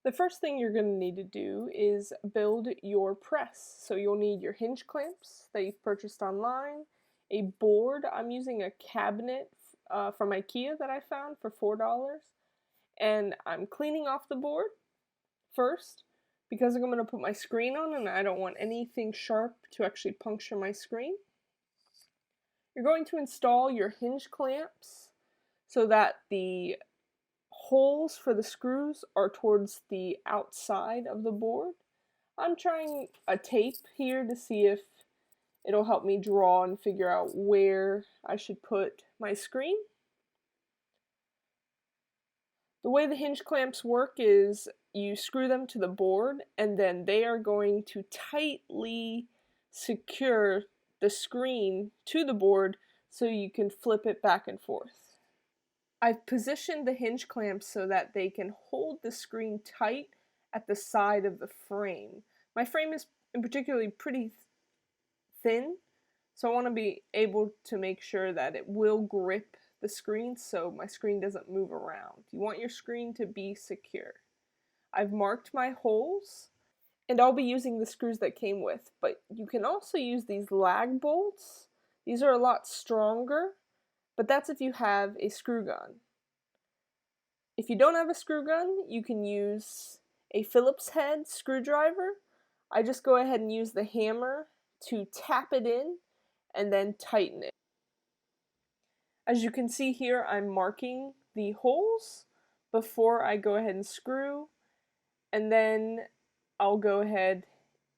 The first thing you're going to need to do is build your press. So you'll need your hinge clamps that you've purchased online, a board. I'm using a cabinet from IKEA that I found for $4. And I'm cleaning off the board first because I'm going to put my screen on and I don't want anything sharp to actually puncture my screen. You're going to install your hinge clamps so that the holes for the screws are towards the outside of the board. I'm trying a tape here to see if it'll help me draw and figure out where I should put my screen. The way the hinge clamps work is you screw them to the board and then they are going to tightly secure the screen to the board so you can flip it back and forth. I've positioned the hinge clamps so that they can hold the screen tight at the side of the frame. My frame is in particularly pretty thin, so I want to be able to make sure that it will grip the screen so my screen doesn't move around. You want your screen to be secure. I've marked my holes and I'll be using the screws that came with, but you can also use these lag bolts. These are a lot stronger, but that's if you have a screw gun. If you don't have a screw gun, you can use a Phillips head screwdriver. I just go ahead and use the hammer to tap it in and then tighten it. As you can see here, I'm marking the holes before I go ahead and screw, and then I'll go ahead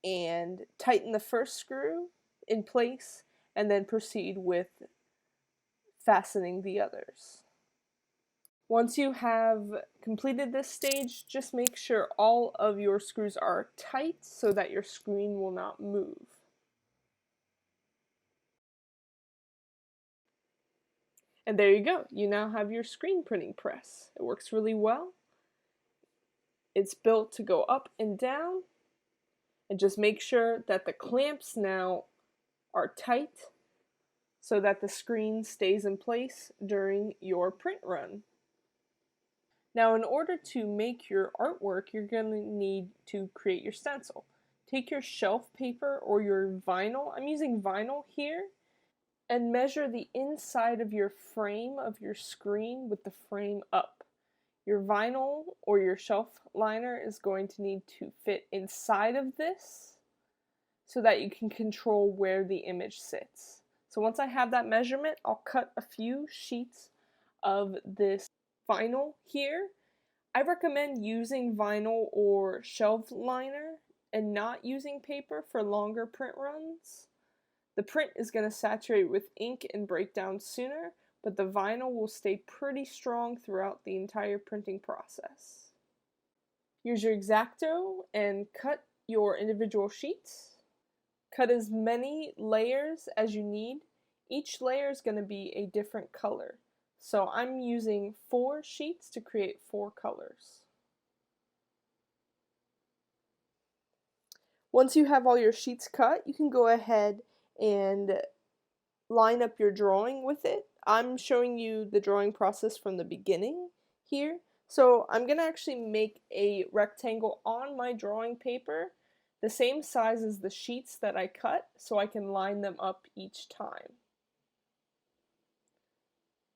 and tighten the first screw in place and then proceed with fastening the others. Once you have completed this stage, just make sure all of your screws are tight so that your screen will not move. And there you go. You now have your screen printing press. It works really well. It's built to go up and down. And just make sure that the clamps now are tight so that the screen stays in place during your print run. Now, in order to make your artwork, you're going to need to create your stencil. Take your shelf paper or your vinyl. I'm using vinyl here. And measure the inside of your frame of your screen with the frame up. Your vinyl or your shelf liner is going to need to fit inside of this so that you can control where the image sits. So once I have that measurement, I'll cut a few sheets of this vinyl here. I recommend using vinyl or shelf liner and not using paper for longer print runs. The print is going to saturate with ink and break down sooner, but the vinyl will stay pretty strong throughout the entire printing process. Use your X-Acto and cut your individual sheets. Cut as many layers as you need. Each layer is going to be a different color. So I'm using 4 sheets to create 4 colors. Once you have all your sheets cut, you can go ahead and line up your drawing with it. I'm showing you the drawing process from the beginning here. So I'm going to actually make a rectangle on my drawing paper, the same size as the sheets that I cut, so I can line them up each time.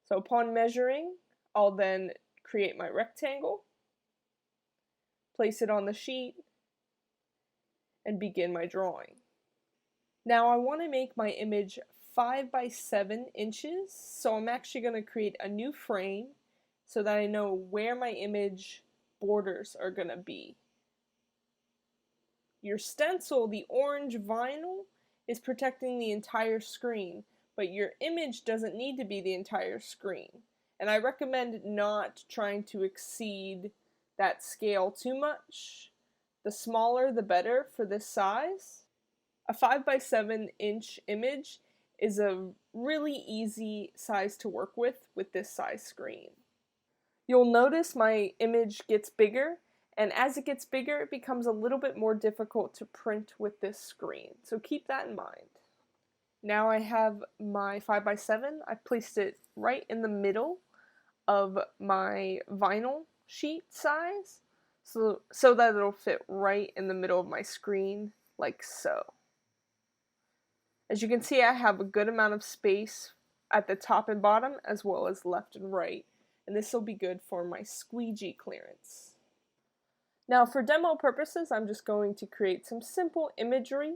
So upon measuring, I'll then create my rectangle, place it on the sheet, and begin my drawing. Now I want to make my image 5 by 7 inches, so I'm actually going to create a new frame so that I know where my image borders are going to be. Your stencil, the orange vinyl, is protecting the entire screen, but your image doesn't need to be the entire screen. And I recommend not trying to exceed that scale too much. The smaller the better for this size. A 5 by 7 inch image is a really easy size to work with this size screen. You'll notice my image gets bigger, and as it gets bigger, it becomes a little bit more difficult to print with this screen. So keep that in mind. Now I have my 5 by 7. I placed it right in the middle of my vinyl sheet size. so that it'll fit right in the middle of my screen, like so. As you can see, I have a good amount of space at the top and bottom, as well as left and right, and this will be good for my squeegee clearance. Now for demo purposes, I'm just going to create some simple imagery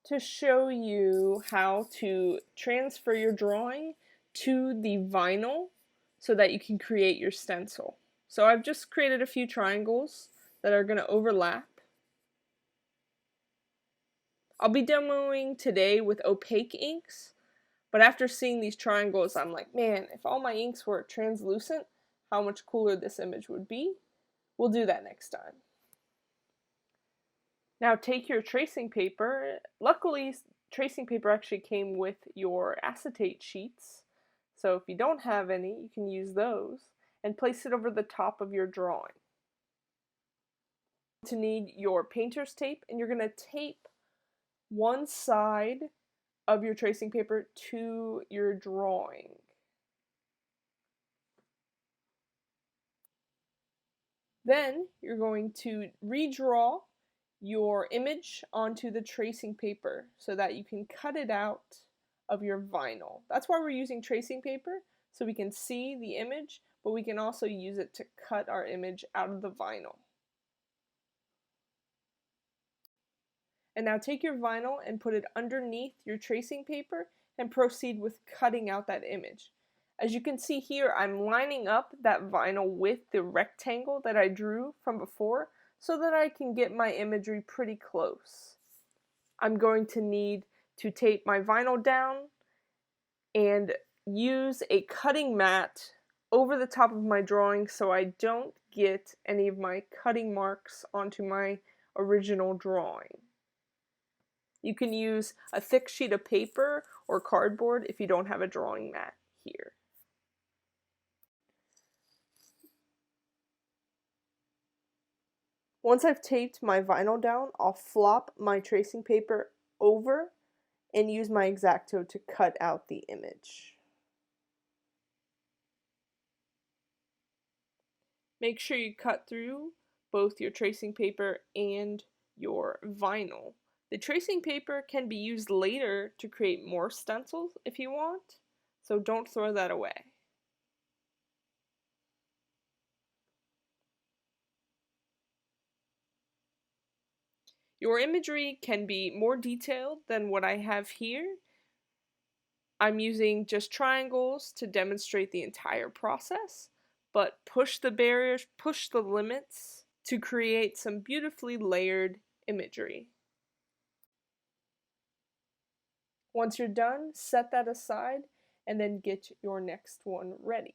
to show you how to transfer your drawing to the vinyl so that you can create your stencil. So I've just created a few triangles that are going to overlap. I'll be demoing today with opaque inks, but after seeing these triangles, I'm like, man, if all my inks were translucent, how much cooler this image would be. We'll do that next time. Now take your tracing paper. Luckily, tracing paper actually came with your acetate sheets. So if you don't have any, you can use those and place it over the top of your drawing. To need your painter's tape, and you're going to tape one side of your tracing paper to your drawing. Then you're going to redraw your image onto the tracing paper so that you can cut it out of your vinyl. That's why we're using tracing paper, so we can see the image, but we can also use it to cut our image out of the vinyl. And now take your vinyl and put it underneath your tracing paper and proceed with cutting out that image. As you can see here, I'm lining up that vinyl with the rectangle that I drew from before so that I can get my imagery pretty close. I'm going to need to tape my vinyl down and use a cutting mat over the top of my drawing so I don't get any of my cutting marks onto my original drawing. You can use a thick sheet of paper or cardboard if you don't have a drawing mat here. Once I've taped my vinyl down, I'll flop my tracing paper over and use my X-Acto to cut out the image. Make sure you cut through both your tracing paper and your vinyl. The tracing paper can be used later to create more stencils if you want, so don't throw that away. Your imagery can be more detailed than what I have here. I'm using just triangles to demonstrate the entire process, but push the barriers, push the limits to create some beautifully layered imagery. Once you're done, set that aside and then get your next one ready.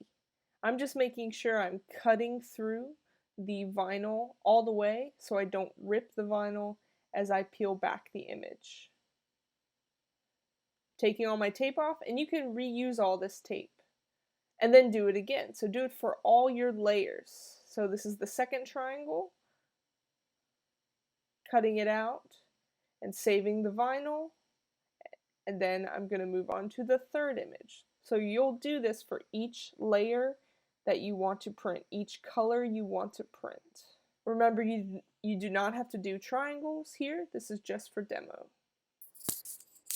I'm just making sure I'm cutting through the vinyl all the way so I don't rip the vinyl as I peel back the image. Taking all my tape off, and you can reuse all this tape and then do it again. So do it for all your layers. So this is the second triangle, cutting it out and saving the vinyl, and then I'm going to move on to the third image. So you'll do this for each layer that you want to print, each color you want to print. Remember, you do not have to do triangles here. This is just for demo.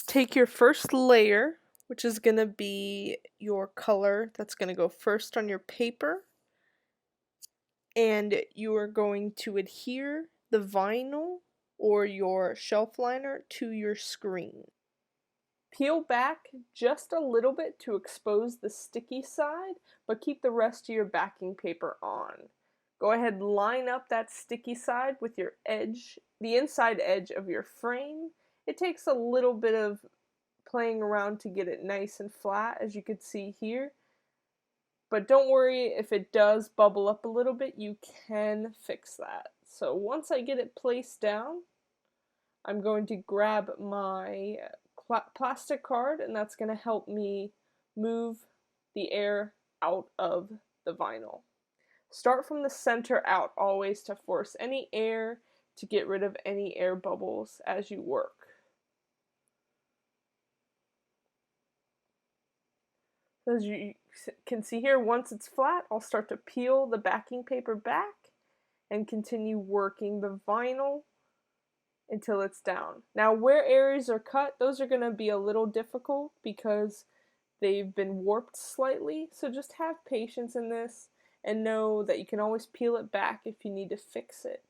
Take your first layer, which is going to be your color that's going to go first on your paper, and you are going to adhere the vinyl or your shelf liner to your screen. Peel back just a little bit to expose the sticky side, but keep the rest of your backing paper on. Go ahead and line up that sticky side with your edge, the inside edge of your frame. It takes a little bit of playing around to get it nice and flat, as you can see here. But don't worry if it does bubble up a little bit, you can fix that. So once I get it placed down, I'm going to grab my plastic card, and that's going to help me move the air out of the vinyl. Start from the center out always to force any air, to get rid of any air bubbles as you work. As you can see here, once it's flat, I'll start to peel the backing paper back, and continue working the vinyl until it's down. Now where areas are cut, those are going to be a little difficult because they've been warped slightly, so just have patience in this and know that you can always peel it back if you need to fix it.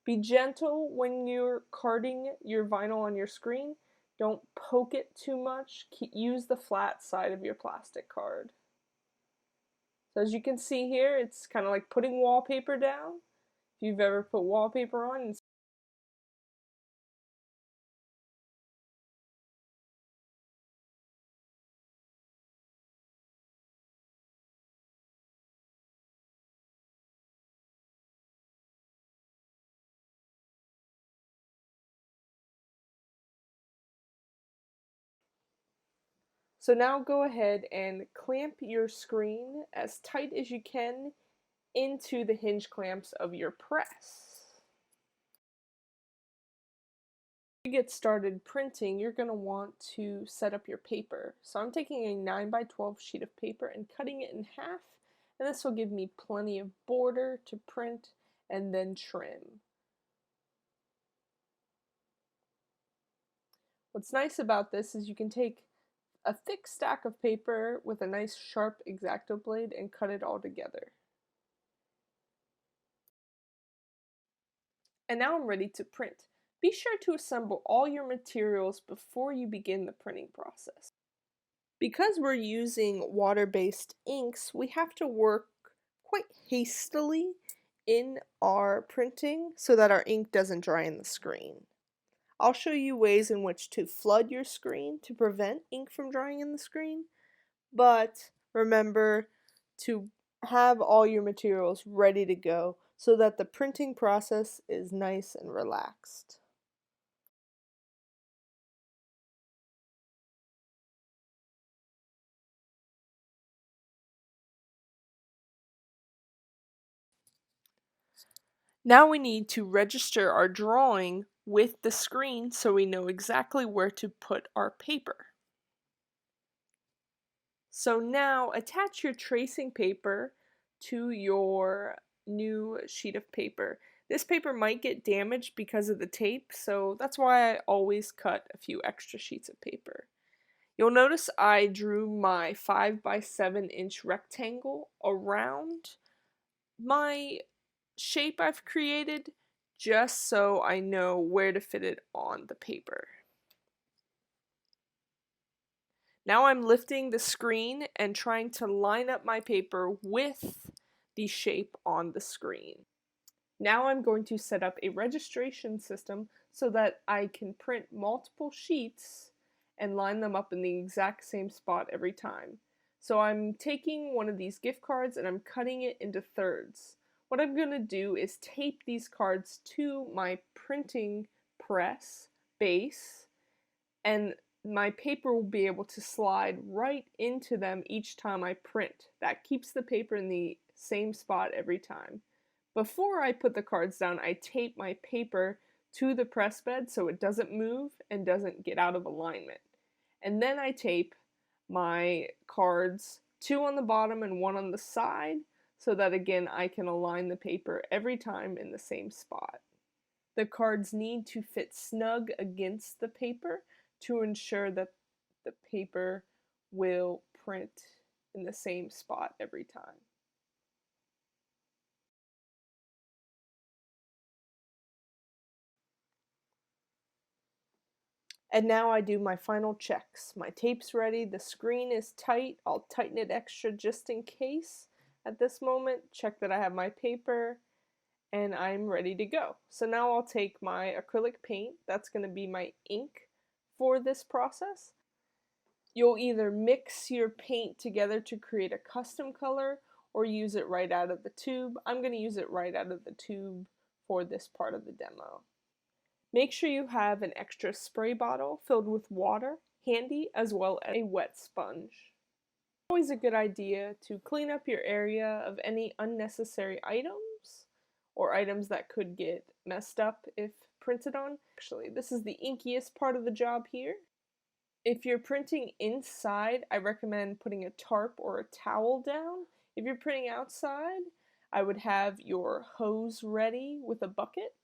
Be gentle when you're carding your vinyl on your screen. Don't poke it too much. Use the flat side of your plastic card. So as you can see here, it's kind of like putting wallpaper down. If you've ever put wallpaper on. So now go ahead and clamp your screen as tight as you can into the hinge clamps of your press. To get started printing, you're going to want to set up your paper. So I'm taking a 9x12 sheet of paper and cutting it in half, and this will give me plenty of border to print and then trim. What's nice about this is you can take a thick stack of paper with a nice sharp X-Acto blade and cut it all together. And now I'm ready to print. Be sure to assemble all your materials before you begin the printing process. Because we're using water-based inks, we have to work quite hastily in our printing so that our ink doesn't dry in the screen. I'll show you ways in which to flood your screen to prevent ink from drying in the screen, but remember to have all your materials ready to go so that the printing process is nice and relaxed. Now we need to register our drawing with the screen so we know exactly where to put our paper. So now attach your tracing paper to your new sheet of paper. This paper might get damaged because of the tape, so that's why I always cut a few extra sheets of paper. You'll notice I drew my 5x7-inch rectangle around my shape I've created just so I know where to fit it on the paper. Now I'm lifting the screen and trying to line up my paper with the shape on the screen. Now I'm going to set up a registration system so that I can print multiple sheets and line them up in the exact same spot every time. So I'm taking one of these gift cards and I'm cutting it into thirds. What I'm going to do is tape these cards to my printing press base, and my paper will be able to slide right into them each time I print. That keeps the paper in the same spot every time. Before I put the cards down, I tape my paper to the press bed so it doesn't move and doesn't get out of alignment. And then I tape my cards, 2 on the bottom and 1 on the side, so that again I can align the paper every time in the same spot. The cards need to fit snug against the paper to ensure that the paper will print in the same spot every time. And now I do my final checks. My tape's ready, the screen is tight, I'll tighten it extra just in case. At this moment, check that I have my paper, and I'm ready to go. So now I'll take my acrylic paint, that's going to be my ink for this process. You'll either mix your paint together to create a custom color or use it right out of the tube. I'm going to use it right out of the tube for this part of the demo. Make sure you have an extra spray bottle filled with water handy, as well as a wet sponge. Always a good idea to clean up your area of any unnecessary items or items that could get messed up if printed on. Actually, this is the inkiest part of the job here. If you're printing inside, I recommend putting a tarp or a towel down. If you're printing outside, I would have your hose ready with a bucket.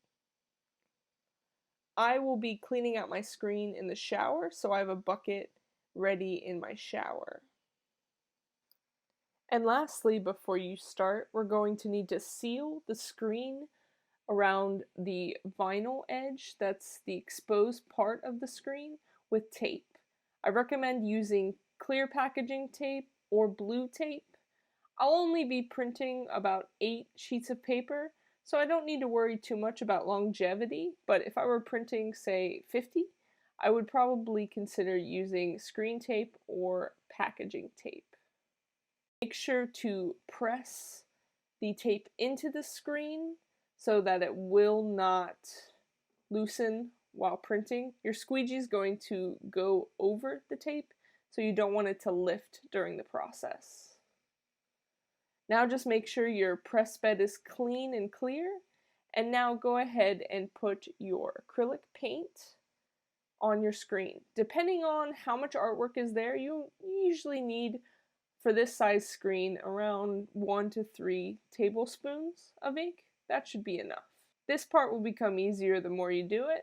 I will be cleaning out my screen in the shower, so I have a bucket ready in my shower. And lastly, before you start, we're going to need to seal the screen around the vinyl edge, that's the exposed part of the screen, with tape. I recommend using clear packaging tape or blue tape. I'll only be printing about 8 sheets of paper, so I don't need to worry too much about longevity, but if I were printing, say, 50, I would probably consider using screen tape or packaging tape. Make sure to press the tape into the screen so that it will not loosen while printing. Your squeegee is going to go over the tape, so you don't want it to lift during the process. Now just make sure your press bed is clean and clear, and now go ahead and put your acrylic paint on your screen. Depending on how much artwork is there, you usually need, for this size screen, around 1 to 3 tablespoons of ink. That should be enough. This part will become easier the more you do it.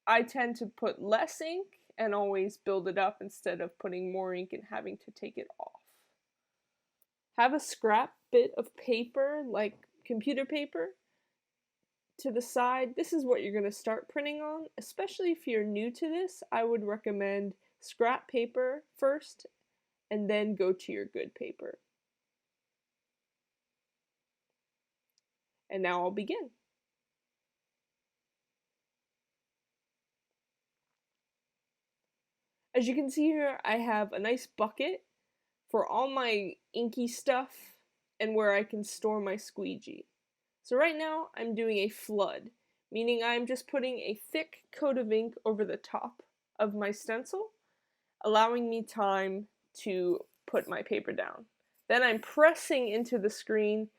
I tend to put less ink and always build it up instead of putting more ink and having to take it off. Have a scrap bit of paper, like computer paper, to the side. This is what you're going to start printing on. Especially if you're new to this, I would recommend scrap paper first and then go to your good paper. And now I'll begin. As you can see here, I have a nice bucket for all my inky stuff and where I can store my squeegee. So right now I'm doing a flood, meaning I'm just putting a thick coat of ink over the top of my stencil, allowing me time to put my paper down. Then I'm pressing into the screen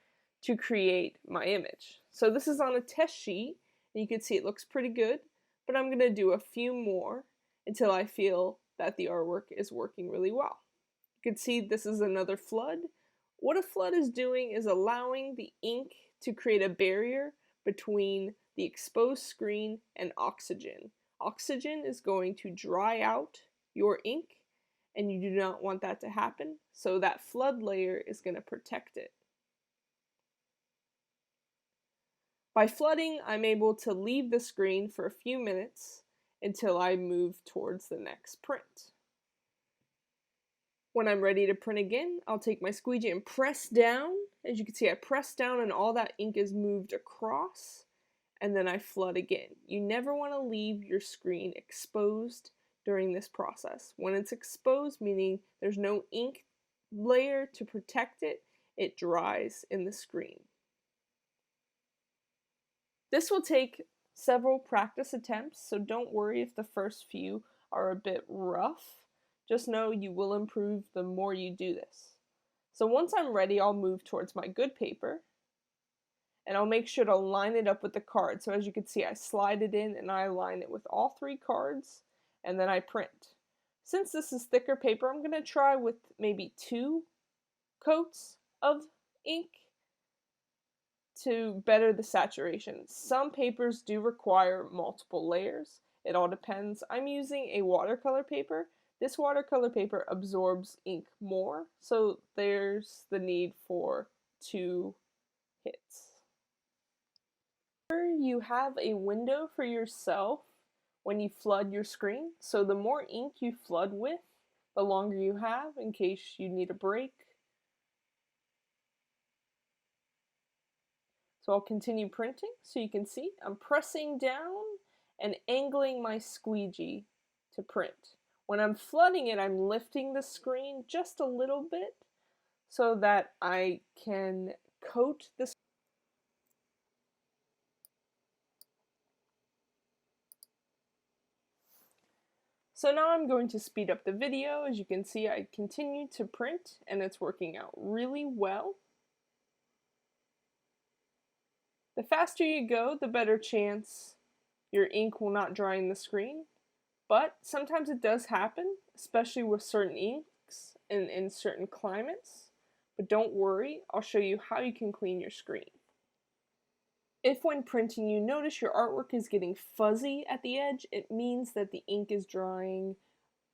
to create my image. So this is on a test sheet, and you can see it looks pretty good, but I'm going to do a few more until I feel that the artwork is working really well. You can see this is another flood. What a flood is doing is allowing the ink to create a barrier between the exposed screen and oxygen. Oxygen is going to dry out your ink, and you do not want that to happen, so that flood layer is going to protect it. By flooding, I'm able to leave the screen for a few minutes until I move towards the next print. When I'm ready to print again, I'll take my squeegee and press down. As you can see, I press down and all that ink is moved across, and then I flood again. You never want to leave your screen exposed during this process. When it's exposed, meaning there's no ink layer to protect it, it dries in the screen. This will take several practice attempts, so don't worry if the first few are a bit rough. Just know you will improve the more you do this. So once I'm ready, I'll move towards my good paper, and I'll make sure to line it up with the card. So as you can see, I slide it in and I align it with all 3 cards, and then I print. Since this is thicker paper, I'm going to try with maybe 2 coats of ink to better the saturation. Some papers do require multiple layers. It all depends. I'm using a watercolor paper. This watercolor paper absorbs ink more, so there's the need for 2 hits. You have a window for yourself when you flood your screen, so the more ink you flood with, the longer you have in case you need a break. So I'll continue printing so you can see I'm pressing down and angling my squeegee to print. When I'm flooding it, I'm lifting the screen just a little bit so that I can coat the screen. So now I'm going to speed up the video. As you can see, I continue to print and it's working out really well. The faster you go, the better chance your ink will not dry in the screen. But sometimes it does happen, especially with certain inks and in certain climates. But don't worry, I'll show you how you can clean your screen. If when printing you notice your artwork is getting fuzzy at the edge, it means that the ink is drying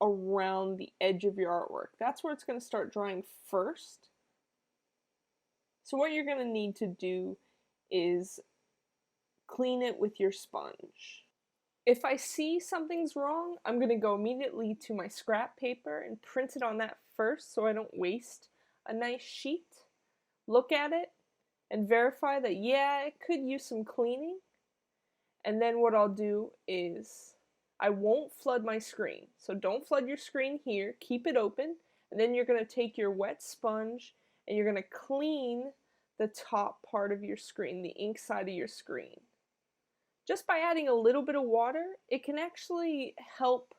around the edge of your artwork. That's where it's going to start drying first. So what you're going to need to do is clean it with your sponge. If I see something's wrong, I'm going to go immediately to my scrap paper and print it on that first so I don't waste a nice sheet. Look at it and verify that, yeah, it could use some cleaning. And then what I'll do is I won't flood my screen. So don't flood your screen here. Keep it open. And then you're going to take your wet sponge and you're going to clean the top part of your screen, the ink side of your screen. Just by adding a little bit of water, it can actually help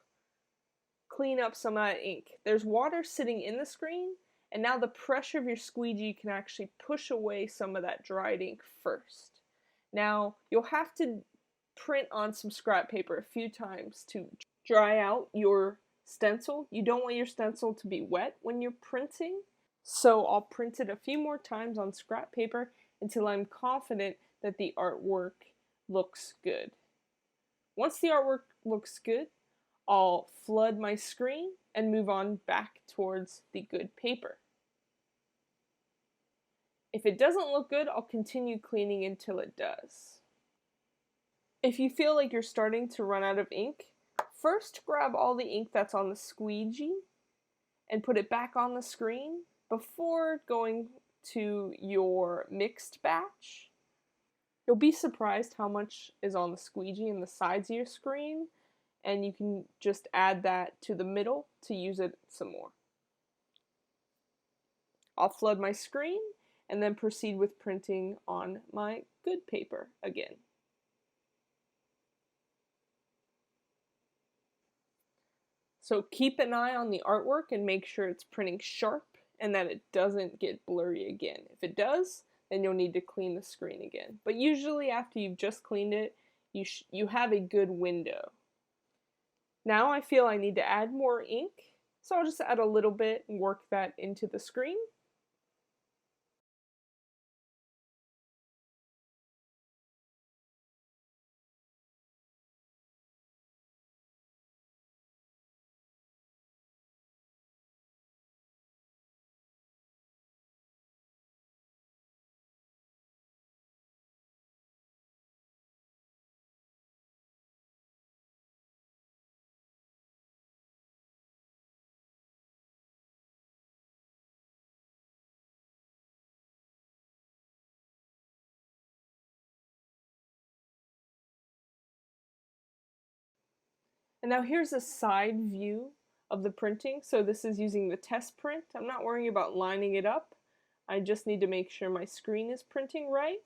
clean up some of that ink. There's water sitting in the screen, and now the pressure of your squeegee can actually push away some of that dried ink first. Now, you'll have to print on some scrap paper a few times to dry out your stencil. You don't want your stencil to be wet when you're printing, so I'll print it a few more times on scrap paper until I'm confident that the artwork looks good. Once the artwork looks good, I'll flood my screen and move on back towards the good paper. If it doesn't look good, I'll continue cleaning until it does. If you feel like you're starting to run out of ink, first grab all the ink that's on the squeegee and put it back on the screen before going to your mixed batch. You'll be surprised how much is on the squeegee and the sides of your screen, and you can just add that to the middle to use it some more. I'll flood my screen and then proceed with printing on my good paper again. So keep an eye on the artwork and make sure it's printing sharp and that it doesn't get blurry again. If it does, then you'll need to clean the screen again. But usually after you've just cleaned it, you have a good window. Now I feel I need to add more ink, so I'll just add a little bit and work that into the screen. And now here's a side view of the printing. So this is using the test print. I'm not worrying about lining it up. I just need to make sure my screen is printing right.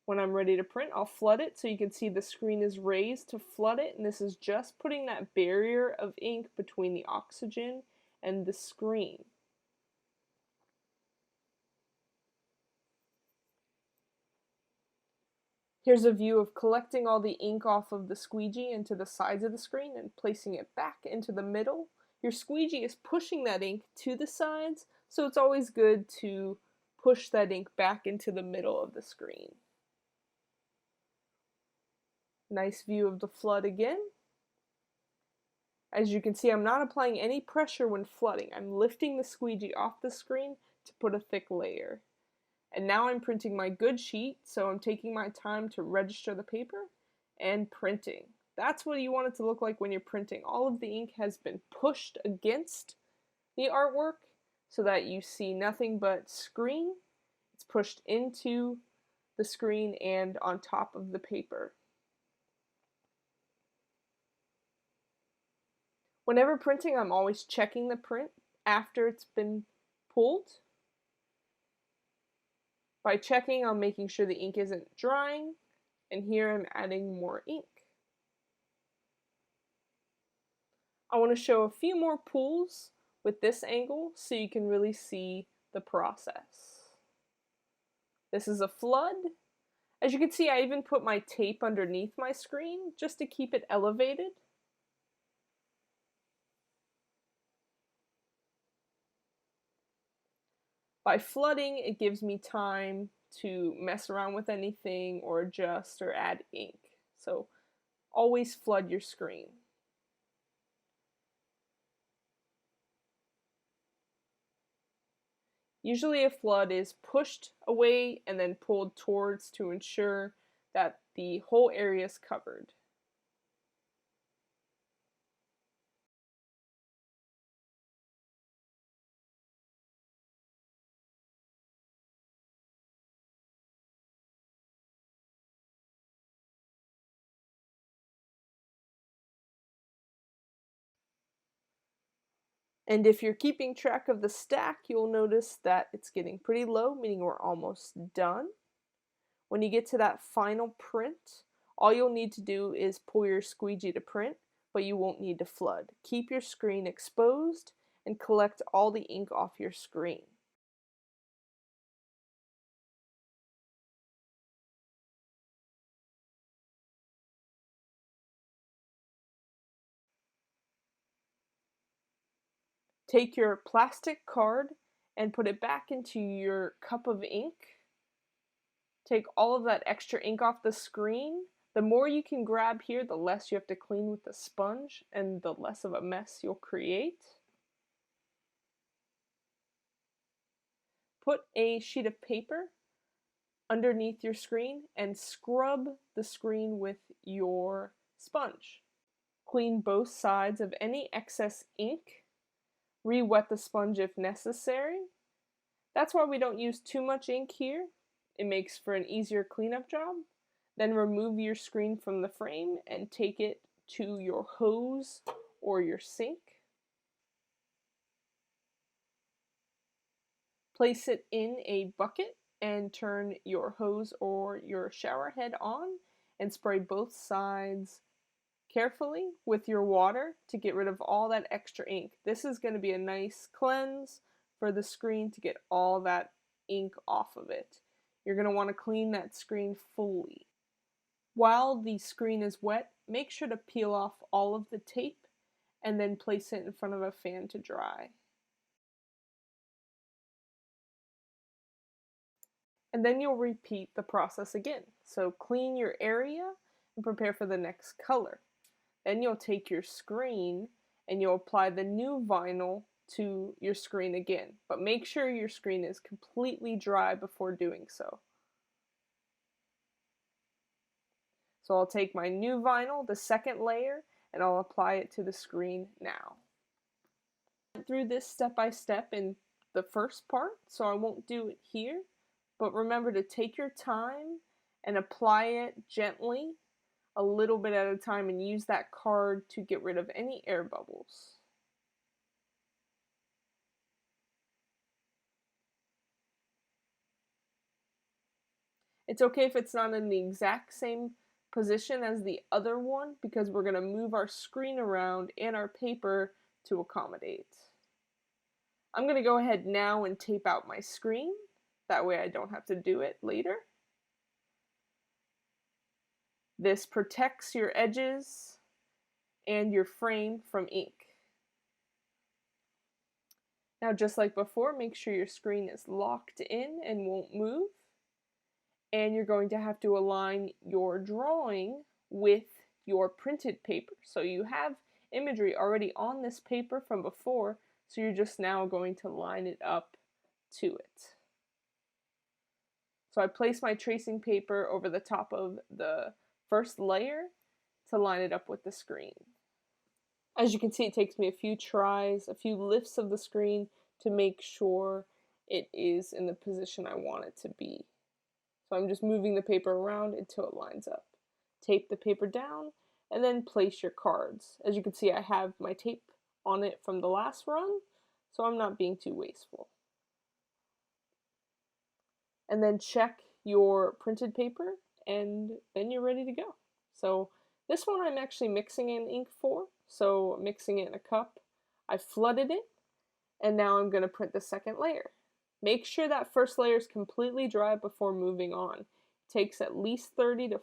When I'm ready to print, I'll flood it so you can see the screen is raised to flood it, and this is just putting that barrier of ink between the oxygen and the screen. Here's a view of collecting all the ink off of the squeegee into the sides of the screen and placing it back into the middle. Your squeegee is pushing that ink to the sides, so it's always good to push that ink back into the middle of the screen. Nice view of the flood again. As you can see, I'm not applying any pressure when flooding. I'm lifting the squeegee off the screen to put a thick layer. And now I'm printing my good sheet, so I'm taking my time to register the paper and printing. That's what you want it to look like when you're printing. All of the ink has been pushed against the artwork so that you see nothing but screen. It's pushed into the screen and on top of the paper. Whenever printing, I'm always checking the print after it's been pulled. By checking, I'm making sure the ink isn't drying, and here I'm adding more ink. I want to show a few more pulls with this angle so you can really see the process. This is a flood. As you can see, I even put my tape underneath my screen just to keep it elevated. By flooding, it gives me time to mess around with anything or adjust or add ink. So always flood your screen. Usually a flood is pushed away and then pulled towards to ensure that the whole area is covered. And if you're keeping track of the stack, you'll notice that it's getting pretty low, meaning we're almost done. When you get to that final print, all you'll need to do is pull your squeegee to print, but you won't need to flood. Keep your screen exposed and collect all the ink off your screen. Take your plastic card and put it back into your cup of ink. Take all of that extra ink off the screen. The more you can grab here, the less you have to clean with the sponge and the less of a mess you'll create. Put a sheet of paper underneath your screen and scrub the screen with your sponge. Clean both sides of any excess ink. Re-wet the sponge if necessary. That's why we don't use too much ink here. It makes for an easier cleanup job. Then remove your screen from the frame and take it to your hose or your sink. Place it in a bucket and turn your hose or your shower head on and spray both sides carefully with your water to get rid of all that extra ink. This is going to be a nice cleanse for the screen to get all that ink off of it. You're going to want to clean that screen fully. While the screen is wet, make sure to peel off all of the tape and then place it in front of a fan to dry. And then you'll repeat the process again. So clean your area and prepare for the next color. Then you'll take your screen and you'll apply the new vinyl to your screen again. But make sure your screen is completely dry before doing so. So I'll take my new vinyl, the second layer, and I'll apply it to the screen now. I went through this step by step in the first part, so I won't do it here. But remember to take your time and apply it gently, a little bit at a time, and use that card to get rid of any air bubbles. It's okay if it's not in the exact same position as the other one because we're going to move our screen around and our paper to accommodate. I'm going to go ahead now and tape out my screen. That way I don't have to do it later. This protects your edges and your frame from ink. Now, just like before, make sure your screen is locked in and won't move. And you're going to have to align your drawing with your printed paper. So you have imagery already on this paper from before, so you're just now going to line it up to it. So I place my tracing paper over the top of the first layer to line it up with the screen. As you can see, it takes me a few tries, a few lifts of the screen to make sure it is in the position I want it to be. So I'm just moving the paper around until it lines up. Tape the paper down and then place your cards. As you can see, I have my tape on it from the last run, so I'm not being too wasteful. And then check your printed paper and then you're ready to go. So this one I'm actually mixing in ink for, so mixing it in a cup. I flooded it and now I'm going to print the second layer. Make sure that first layer is completely dry before moving on. It takes at least 30 to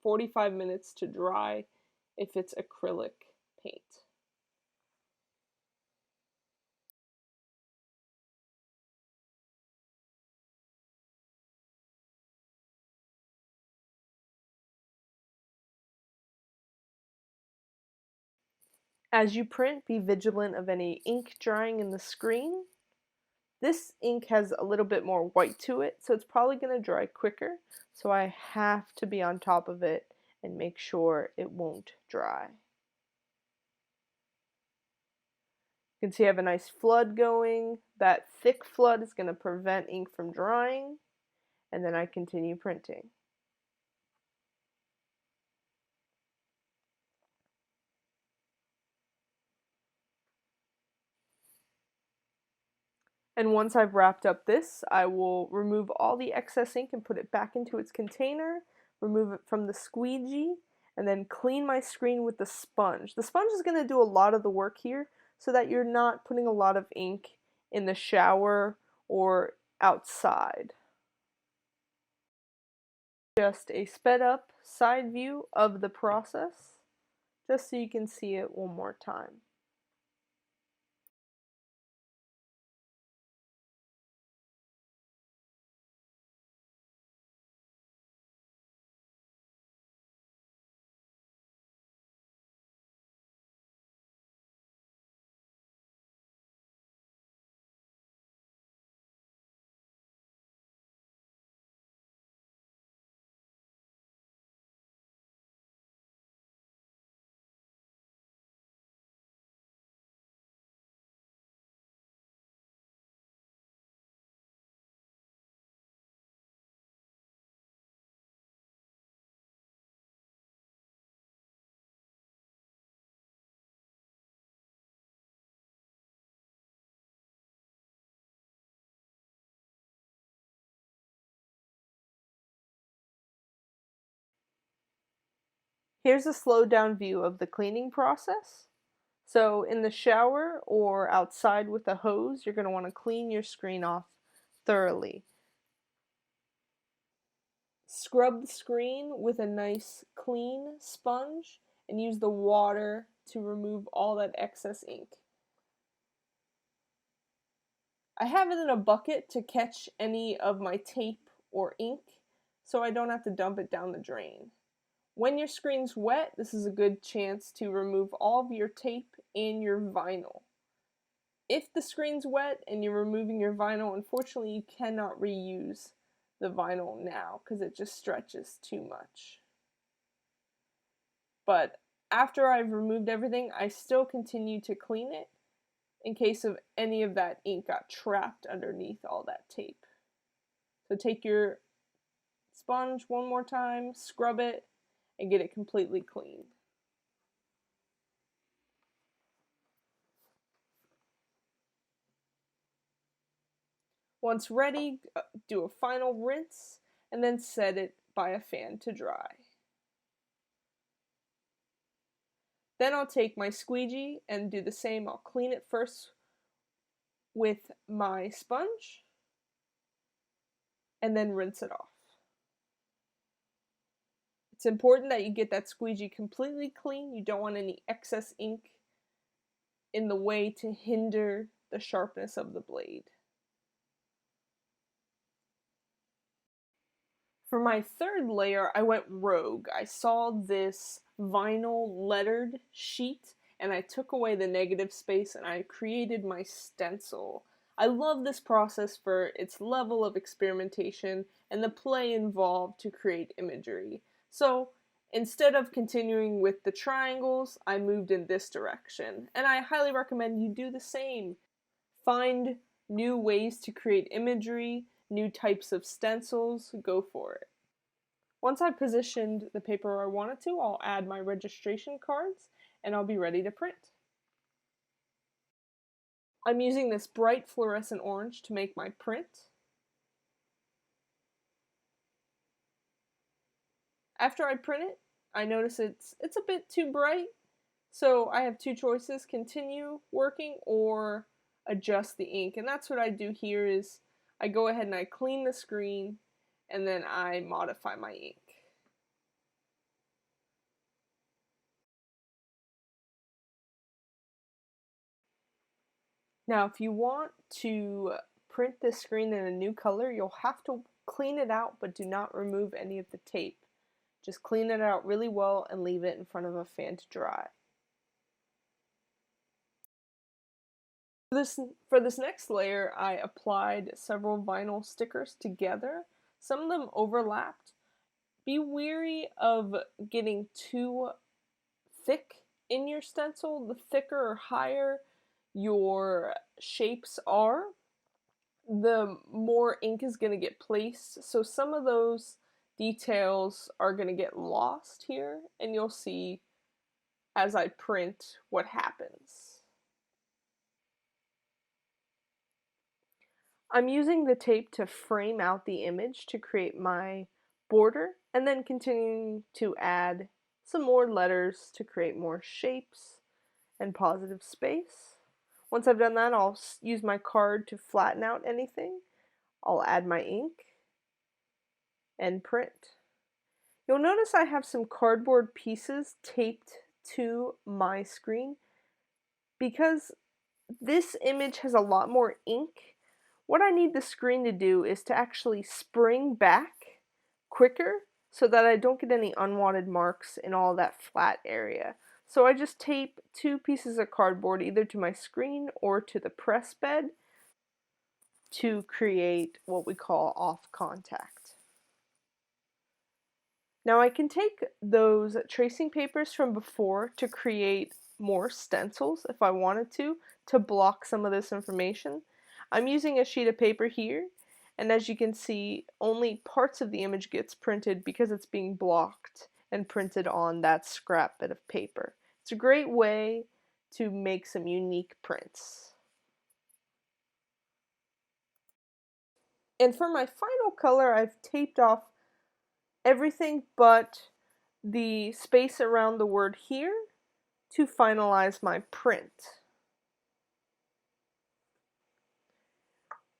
45 minutes to dry if it's acrylic paint. As you print, be vigilant of any ink drying in the screen. This ink has a little bit more white to it, so it's probably going to dry quicker, so I have to be on top of it and make sure it won't dry. You can see I have a nice flood going. That thick flood is going to prevent ink from drying, and then I continue printing. And once I've wrapped up this, I will remove all the excess ink and put it back into its container, remove it from the squeegee, and then clean my screen with the sponge. The sponge is going to do a lot of the work here so that you're not putting a lot of ink in the shower or outside. Just a sped up side view of the process, just so you can see it one more time. Here's a slowed down view of the cleaning process. So in the shower or outside with a hose, you're going to want to clean your screen off thoroughly. Scrub the screen with a nice clean sponge and use the water to remove all that excess ink. I have it in a bucket to catch any of my tape or ink, so I don't have to dump it down the drain. When your screen's wet, this is a good chance to remove all of your tape and your vinyl. If the screen's wet and you're removing your vinyl, unfortunately you cannot reuse the vinyl now because it just stretches too much. But after I've removed everything, I still continue to clean it in case of any of that ink got trapped underneath all that tape. So take your sponge one more time, scrub it, and get it completely clean. Once ready, do a final rinse and then set it by a fan to dry. Then I'll take my squeegee and do the same. I'll clean it first with my sponge and then rinse it off. It's important that you get that squeegee completely clean. You don't want any excess ink in the way to hinder the sharpness of the blade. For my third layer, I went rogue. I saw this vinyl lettered sheet and I took away the negative space and I created my stencil. I love this process for its level of experimentation and the play involved to create imagery. So instead of continuing with the triangles, I moved in this direction. And I highly recommend you do the same. Find new ways to create imagery, new types of stencils, go for it. Once I've positioned the paper where I want it to, I'll add my registration cards and I'll be ready to print. I'm using this bright fluorescent orange to make my print. After I print it, I notice it's a bit too bright, so I have two choices: continue working or adjust the ink. And that's what I do here is I go ahead and I clean the screen and then I modify my ink. Now, if you want to print this screen in a new color, you'll have to clean it out, but do not remove any of the tape. Just clean it out really well and leave it in front of a fan to dry. For this next layer, I applied several vinyl stickers together. Some of them overlapped. Be wary of getting too thick in your stencil. The thicker or higher your shapes are, the more ink is going to get placed. So some of those details are going to get lost here, and you'll see as I print what happens. I'm using the tape to frame out the image to create my border, and then continuing to add some more letters to create more shapes and positive space. Once I've done that, I'll use my card to flatten out anything. I'll add my ink and print. You'll notice I have some cardboard pieces taped to my screen because this image has a lot more ink. What I need the screen to do is to actually spring back quicker so that I don't get any unwanted marks in all that flat area. So I just tape 2 pieces of cardboard either to my screen or to the press bed to create what we call off contact. Now I can take those tracing papers from before to create more stencils if I wanted to block some of this information. I'm using a sheet of paper here, and as you can see, only parts of the image gets printed because it's being blocked and printed on that scrap bit of paper. It's a great way to make some unique prints. And for my final color, I've taped off everything but the space around the word here to finalize my print.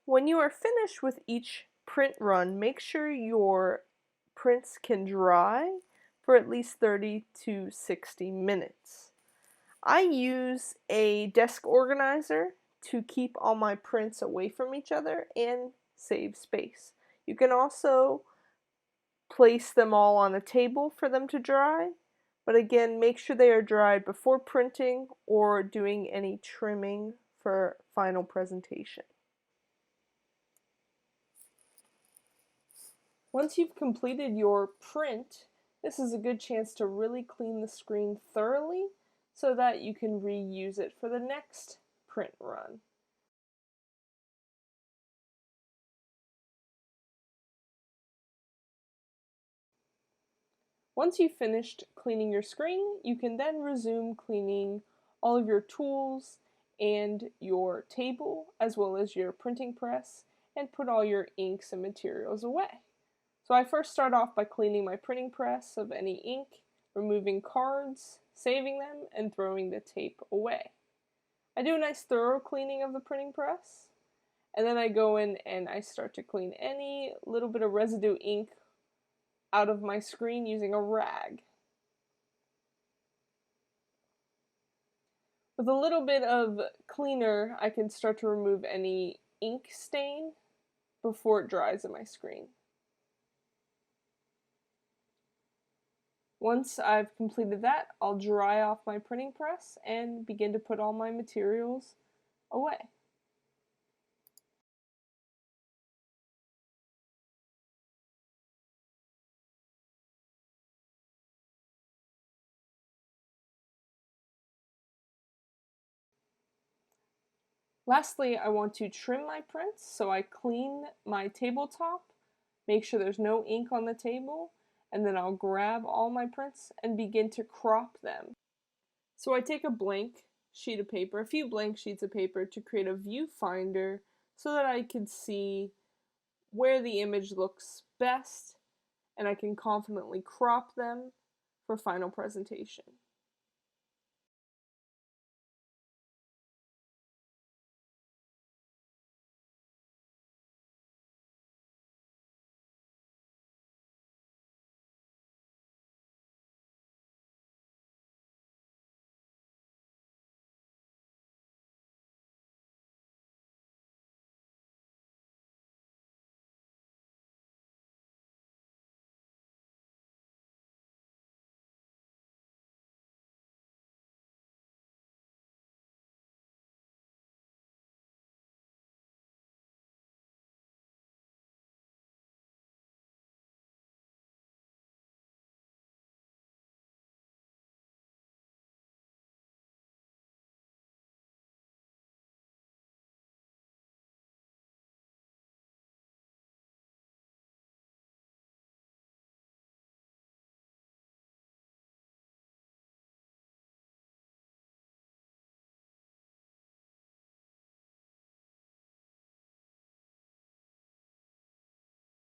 When you are finished with each print run, make sure your prints can dry for at least 30 to 60 minutes. I use a desk organizer to keep all my prints away from each other and save space. You can also place them all on a table for them to dry, but again, make sure they are dried before printing or doing any trimming for final presentation. Once you've completed your print, this is a good chance to really clean the screen thoroughly so that you can reuse it for the next print run. Once you've finished cleaning your screen, you can then resume cleaning all of your tools and your table, as well as your printing press, and put all your inks and materials away. So I first start off by cleaning my printing press of any ink, removing cards, saving them, and throwing the tape away. I do a nice thorough cleaning of the printing press, and then I go in and I start to clean any little bit of residue ink out of my screen using a rag. With a little bit of cleaner, I can start to remove any ink stain before it dries on my screen. Once I've completed that, I'll dry off my printing press and begin to put all my materials away. Lastly, I want to trim my prints, so I clean my tabletop, make sure there's no ink on the table, and then I'll grab all my prints and begin to crop them. So I take a blank sheet of paper, a few blank sheets of paper to create a viewfinder so that I can see where the image looks best and I can confidently crop them for final presentation.